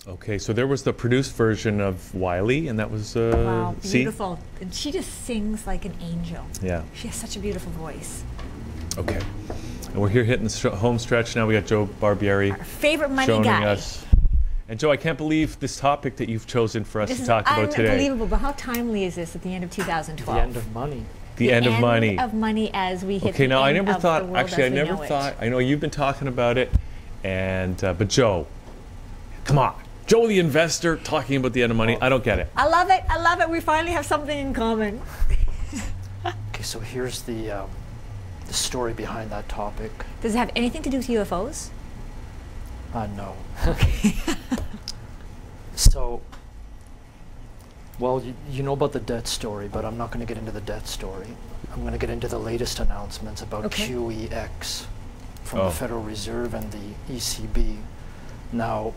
Okay, so there was the produced version of Wiley, and that was Wow, see? beautiful. And she just sings like an angel. Yeah. She has such a beautiful voice. Okay. And we're here hitting the home stretch now. We got Joe Barbieri Our favorite money joining guy. us. And Joe, I can't believe this topic that you've chosen for us This to is talk about today. unbelievable, but how timely is this at the end of 2012? The end of money. The end of money. End of money as we hit Okay, the now I end never of thought, the world actually I as we never know it. thought, I know you've been talking about it, and but Joe, come on. Joe the investor talking about the end of money, I don't get it. I love it. I love it. We finally have something in common. Okay, so here's the story behind that topic. Does it have anything to do with UFOs? No. So, well, you know about the debt story, but I'm not going to get into the debt story. I'm going to get into the latest announcements about QEX from the Federal Reserve and the ECB. Now,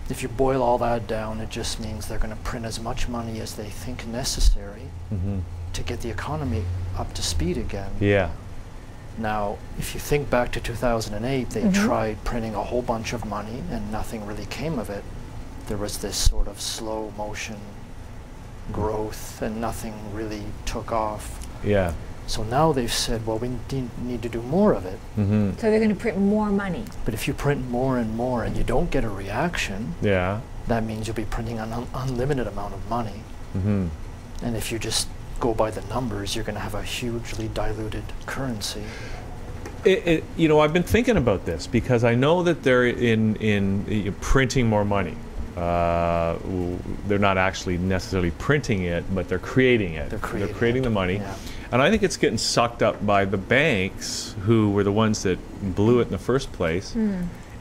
if you boil all that down, it just means they're going to print as much money as they think necessary to get the economy up to speed again. Yeah. Now, if you think back to 2008, they tried printing a whole bunch of money and nothing really came of it. There was this sort of slow motion growth and nothing really took off. Yeah. So now they've said, well, we need to do more of it. So they're going to print more money. But if you print more and you don't get a reaction, that means you'll be printing an unlimited amount of money. And if you just go by the numbers, you're going to have a hugely diluted currency. You know, I've been thinking about this because I know that they're in printing more money. They're not actually necessarily printing it, but they're creating it. They're creating the money. Yeah. And I think it's getting sucked up by the banks, who were the ones that blew it in the first place.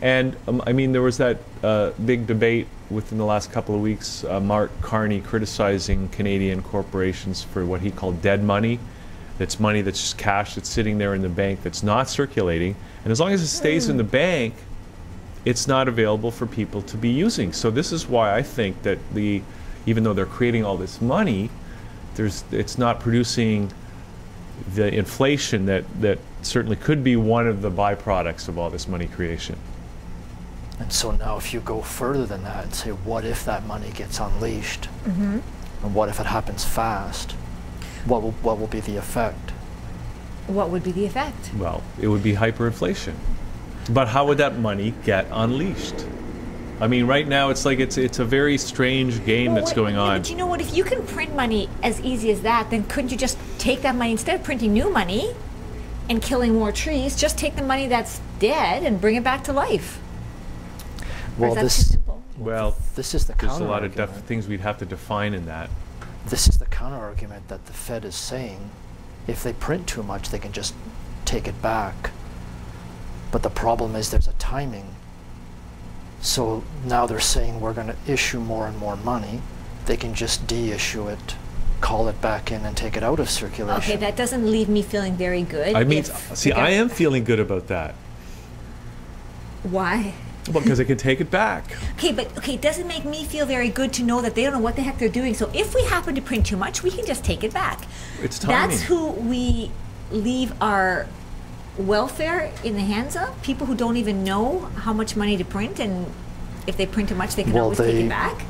And I mean, there was that big debate within the last couple of weeks, Mark Carney criticizing Canadian corporations for what he called dead money. That's money that's just cash that's sitting there in the bank that's not circulating. And as long as it stays in the bank, it's not available for people to be using. So this is why I think that even though they're creating all this money, it's not producing the inflation that certainly could be one of the byproducts of all this money creation. And so now if you go further than that and say, what if that money gets unleashed? And what if it happens fast? What will be the effect? What would be the effect? Well, it would be hyperinflation. But how would that money get unleashed? I mean, right now it's like it's a very strange game that's going on. But you know what? If you can print money as easy as that, then couldn't you just take that money, instead of printing new money and killing more trees, just take the money that's dead and bring it back to life? Well, this too simple? Well, this is the there's counter a lot of argument. things we'd have to define in that. This is the counter argument that the Fed is saying. If they print too much, they can just take it back. But the problem is there's a timing. So now they're saying we're going to issue more and more money. They can just de-issue it, call it back in, and take it out of circulation. Okay, that doesn't leave me feeling very good. I mean, see, I am feeling good about that. Why? Well, because I can take it back. Okay, but it doesn't make me feel very good to know that they don't know what the heck they're doing. So if we happen to print too much, we can just take it back. It's timing. That's who we leave our welfare in the hands of? People who don't even know how much money to print, and if they print too much, they can always take it back?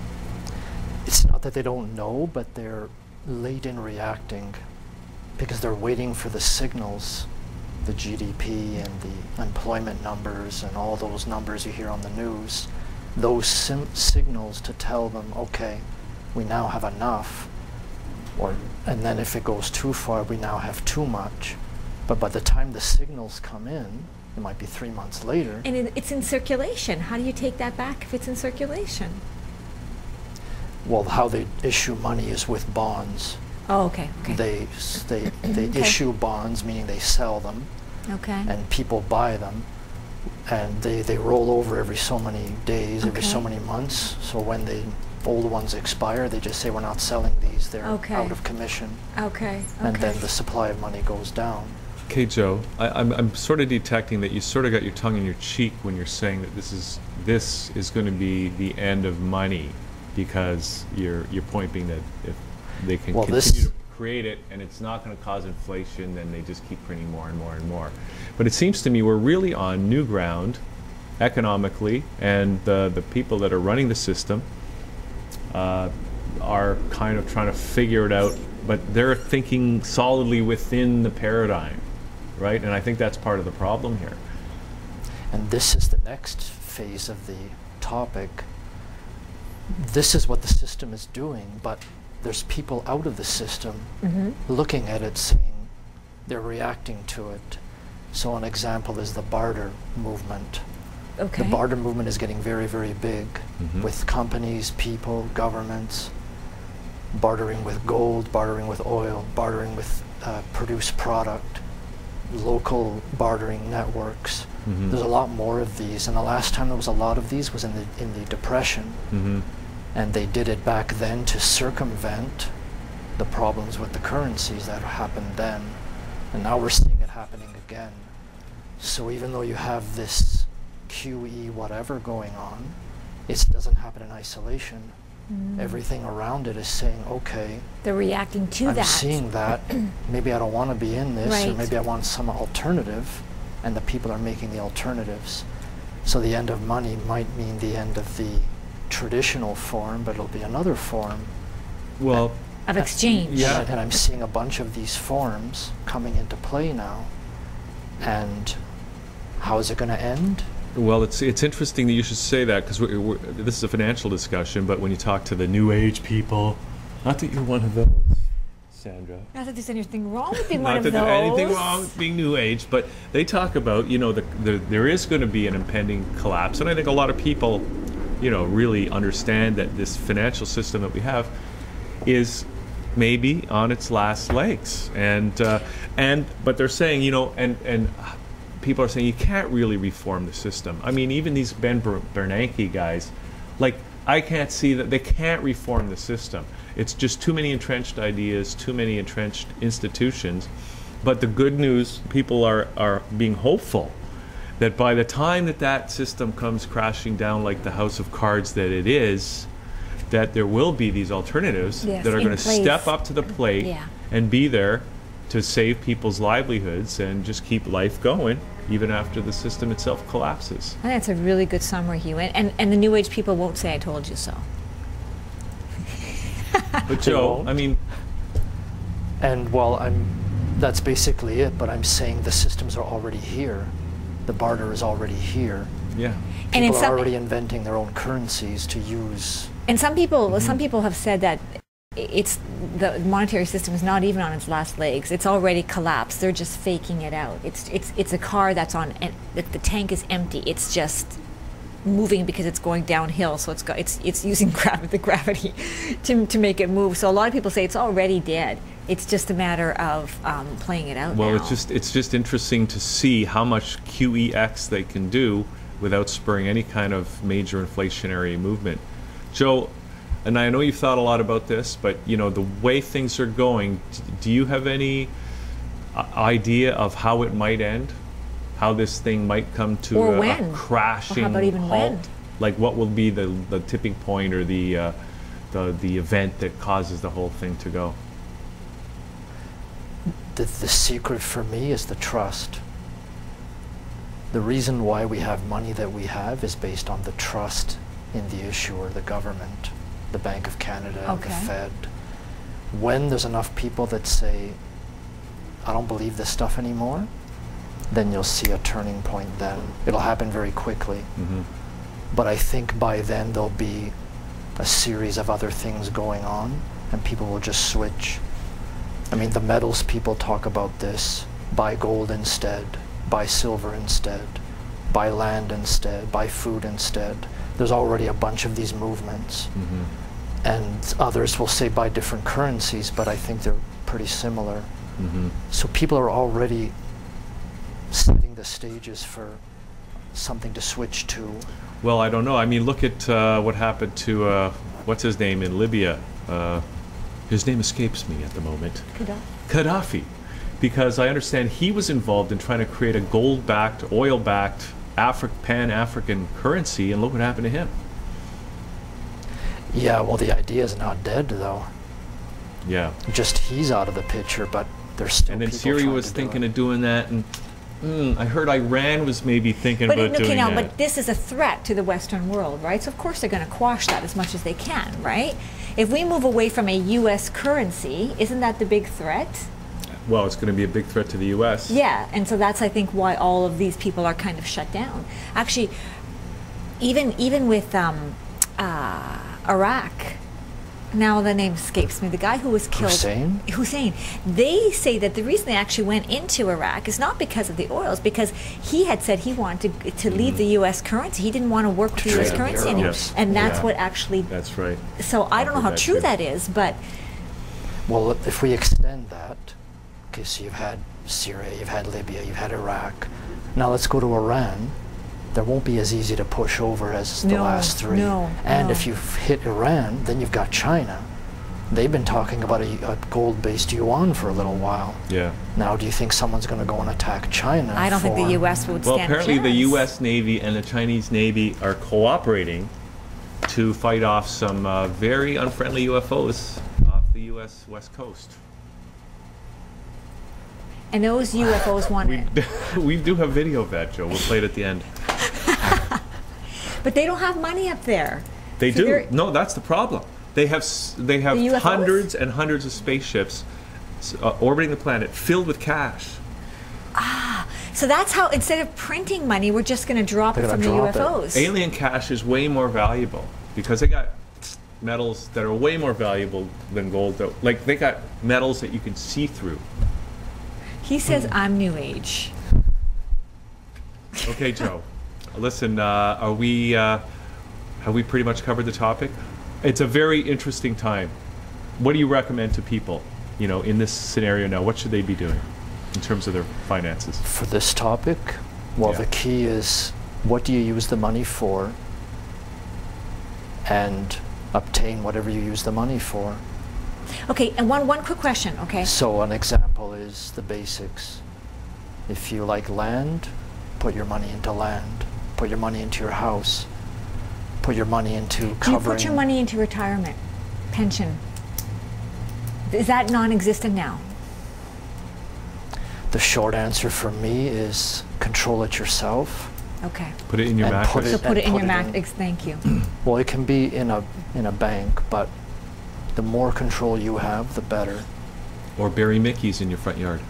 It's not that they don't know, but they're late in reacting because they're waiting for the signals, the GDP and the employment numbers and all those numbers you hear on the news, those signals to tell them, okay, we now have enough, and then if it goes too far, we now have too much. But by the time the signals come in, it might be 3 months later. And it's in circulation. How do you take that back if it's in circulation? Well, how they issue money is with bonds. Oh, okay. They issue bonds, meaning they sell them. Okay. And people buy them. And they roll over every so many days, every so many months. So when the old ones expire, they just say, we're not selling these. They're out of commission. Okay. And then the supply of money goes down. Okay, Joe, I'm sort of detecting that you sort of got your tongue in your cheek when you're saying that this is going to be the end of money, because your point being that if they can continue to create it and it's not going to cause inflation, then they just keep printing more and more and more. But it seems to me we're really on new ground economically, and the people that are running the system are kind of trying to figure it out, but they're thinking solidly within the paradigm, right? And I think that's part of the problem here. And this is the next phase of the topic. This is what the system is doing, but there's people out of the system looking at it, saying they're reacting to it. So an example is the barter movement. Okay. The barter movement is getting very, very big with companies, people, governments, bartering with gold, bartering with oil, bartering with produced product, local bartering networks. There's a lot more of these, and the last time there was a lot of these was in the Depression, and they did it back then to circumvent the problems with the currencies that happened then, and now we're seeing it happening again. So even though you have this QE whatever going on, it doesn't happen in isolation. Everything around it is saying, okay, They're reacting to that. I'm seeing that. Maybe I don't want to be in this, or Right. maybe I want some alternative, and the people are making the alternatives. So the end of money might mean the end of the traditional form, but it'll be another form. Well, Of exchange. Yeah. And I'm seeing a bunch of these forms coming into play now. And how is it going to end? well, it's interesting that you should say that, because this is a financial discussion, but when you talk to the New Age people, not that you're one of those, Sandra. Not that there's anything wrong with being one Not of that those. there's anything wrong with being New Age, but they talk about, you know, there is going to be an impending collapse, and I think a lot of people, you know, really understand that this financial system that we have is maybe on its last legs, but they're saying, you know, and people are saying you can't really reform the system. I mean, even these Ben Bernanke guys, like, I can't see that they can't reform the system. It's just too many entrenched ideas, too many entrenched institutions. But the good news, people are being hopeful that by the time that system comes crashing down like the house of cards that it is, that there will be these alternatives Yes, that are in going to place. step up to the plate Yeah. and be there to save people's livelihoods and just keep life going even after the system itself collapses. I think that's a really good summary, Hugh. And the New Age people won't say I told you so. But Joe, won't. I mean, And well, that's basically it, but I'm saying the systems are already here. The barter is already here. yeah. And in People are some- already inventing their own currencies to use. And some people have said that it's the monetary system is not even on its last legs. It's already collapsed. They're just faking it out. It's a car that's on, and the tank is empty. It's just moving because it's going downhill. So it's using the gravity to make it move. So a lot of people say it's already dead. It's just a matter of playing it out. Well, now. it's just interesting to see how much QEX they can do without spurring any kind of major inflationary movement. Joe, and I know you've thought a lot about this, but you know, the way things are going, do you have any idea of how it might end? How this thing might come to Or a when? crashing Or how about even halt? when? Like, what will be the tipping point or the event that causes the whole thing to go? The secret for me is the trust. The reason why we have money that we have is based on the trust in the issuer, the government, the Bank of Canada, the Okay. Fed. When there's enough people that say, I don't believe this stuff anymore, then you'll see a turning point then. It'll happen very quickly. But I think by then there'll be a series of other things going on and people will just switch. I mean, the metals people talk about this. Buy gold instead, buy silver instead, buy land instead, buy food instead. There's already a bunch of these movements. And others will say buy different currencies, but I think they're pretty similar. So people are already setting the stages for something to switch to. Well, I don't know. I mean, look at what happened to, what's his name in Libya? His name escapes me at the moment. Gaddafi. Because I understand he was involved in trying to create a gold-backed, oil-backed, pan-African currency, and look what happened to him. Yeah, well, the idea is not dead, though. Yeah. Just he's out of the picture, but there's still And then people Syria trying was to do thinking it. of doing that, and I heard Iran was maybe thinking about doing that. But this is a threat to the Western world, right? So of course they're going to quash that as much as they can, right? If we move away from a U.S. currency, isn't that the big threat? Well, it's going to be a big threat to the U.S. Yeah, and so that's, I think, why all of these people are kind of shut down. Actually, even with Iraq, now the name escapes me, the guy who was killed, Hussein, they say that the reason they actually went into Iraq is not because of the oil, it's because he had said he wanted to leave the U.S. currency. He didn't want to work with the U.S. currency anymore. Yes. And that's what actually... That's right. So I don't know how true that is, but... Well, if we extend that, okay, so you've had Syria, you've had Libya, you've had Iraq. Now let's go to Iran. There won't be as easy to push over as the last three. And if you've hit Iran, then you've got China. They've been talking about a gold-based yuan for a little while. Yeah. Now, do you think someone's going to go and attack China? I don't think the U.S. would stand a chance. Well, apparently the U.S. Navy and the Chinese Navy are cooperating to fight off some very unfriendly UFOs off the U.S. West Coast. And those UFOs want it. We do have video of that, Joe. We'll play it at the end. But they don't have money up there. They do. No, that's the problem. They have hundreds and hundreds of spaceships orbiting the planet filled with cash. Ah, so that's how, instead of printing money, we're just going to drop it from the UFOs. Alien cash is way more valuable because they got metals that are way more valuable than gold. Like, they got metals that you can see through. He says I'm New Age. Okay, Joe. Listen, have we pretty much covered the topic? It's a very interesting time. What do you recommend to people, you know, in this scenario now? What should they be doing in terms of their finances? For this topic, well, the key is, what do you use the money for? And obtain whatever you use the money for. Okay, and one quick question, okay? So an example is the basics. If you like land, put your money into land. Put your money into your house. Put your money into covering... Do you put your money into retirement, pension? Is that non-existent now? The short answer for me is control it yourself. Okay. Put it in your mattress. So put it in your mattress. Thank you. Well, it can be in a bank, but the more control you have, the better. Or bury Mickeys in your front yard.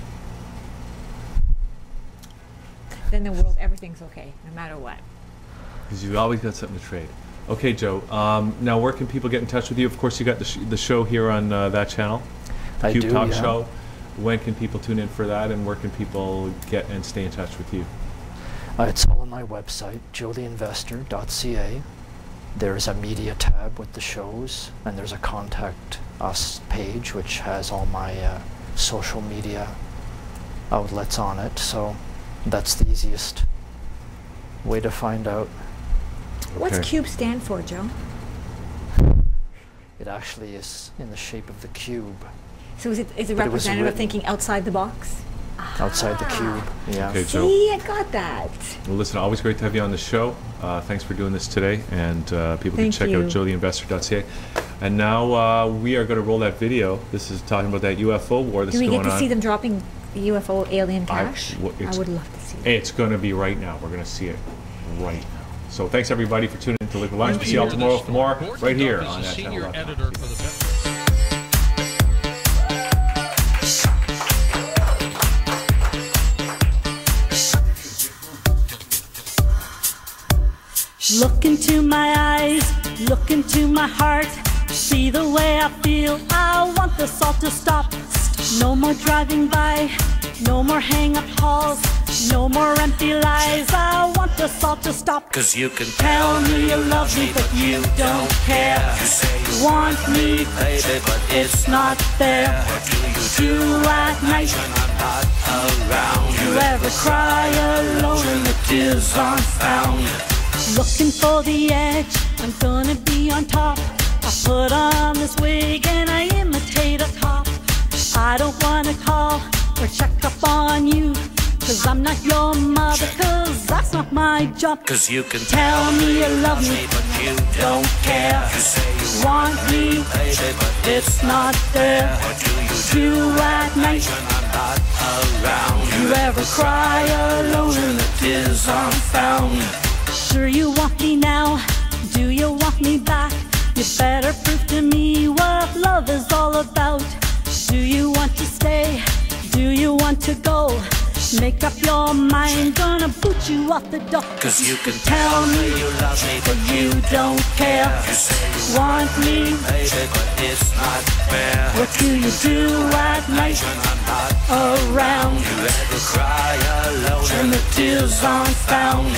Then the world, everything's okay, no matter what. Because you've always got something to trade. Okay, Joe. Now, where can people get in touch with you? Of course, you got the show here on that channel, I Cube do, Talk yeah. Show. When can people tune in for that, and where can people get and stay in touch with you? It's all on my website, joetheinvestor.ca. There's a media tab with the shows, and there's a contact us page which has all my social media outlets on it. So that's the easiest way to find out. What's CUBE stand for, Joe? It actually is in the shape of the cube. So is it representative of thinking outside the box? Outside the cube, yeah. Okay, Joe. See, I got that. Well, listen, always great to have you on the show. Thanks for doing this today, and people can check out joetheinvestor.ca. And now we are going to roll that video. This is talking about that UFO war that's going on. Do we get to see them dropping the UFO alien cash? I would love to see it. It's going to be right now. We're going to see it right now. So thanks, everybody, for tuning in to Liquid Lunch. We'll see you all tomorrow for more right here on ThatChannel. Look into my eyes, look into my heart. See the way I feel, I want this all to stop. No more driving by, no more hang-up calls, no more empty lies. I want this all to stop. 'Cause you can tell me you love me, but you don't care. You say you want me, baby, but it's not there. What do you do at night when I'm not around? You ever cry alone and the tears aren't found? Looking for the edge, I'm gonna be on top. I put on this wig and I imitate a cop. I don't wanna call or check up on you. 'cause I'm not your mother, 'cause that's not my job. 'Cause you can Tell me you love me, but you don't care. You say you want me, baby, but it's not there. what do you Do at night, when I'm not around? you ever cry alone and the Tears unfound. Sure you want me now, do you want me back? You better prove to me what love is all about. Do you want to stay? Do you want to go? Make up your mind, gonna boot you out the door. 'Cause you can tell me you love me, but you don't care. you say you Want me, baby, but it's not fair. what do you do at night When I'm not around? you ever cry alone And the tears aren't found.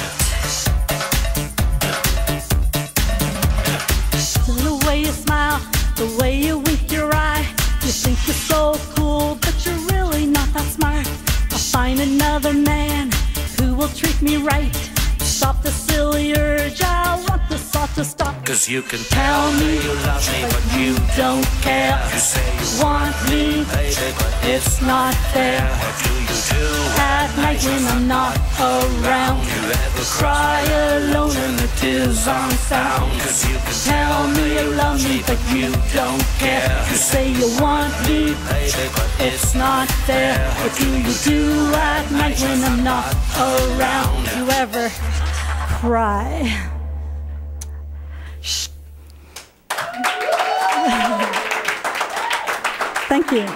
The way you smile, the way you wink your eye, you think you're so cool, but you're really not that smart. I'll find another man who will treat me right. Stop the silly urge, I want this all to stop. 'Cause you can Tell me you love me, but you don't care. you say you Want me, baby, but it's not fair. what do you do? At night when I'm not around, You ever cry alone and the tears aren't found. 'Cause you can Tell me you love me, but you don't care. You say you want me, baby, but it's not fair. What do you do at night when I'm not around? You ever cry? Shh. Thank you.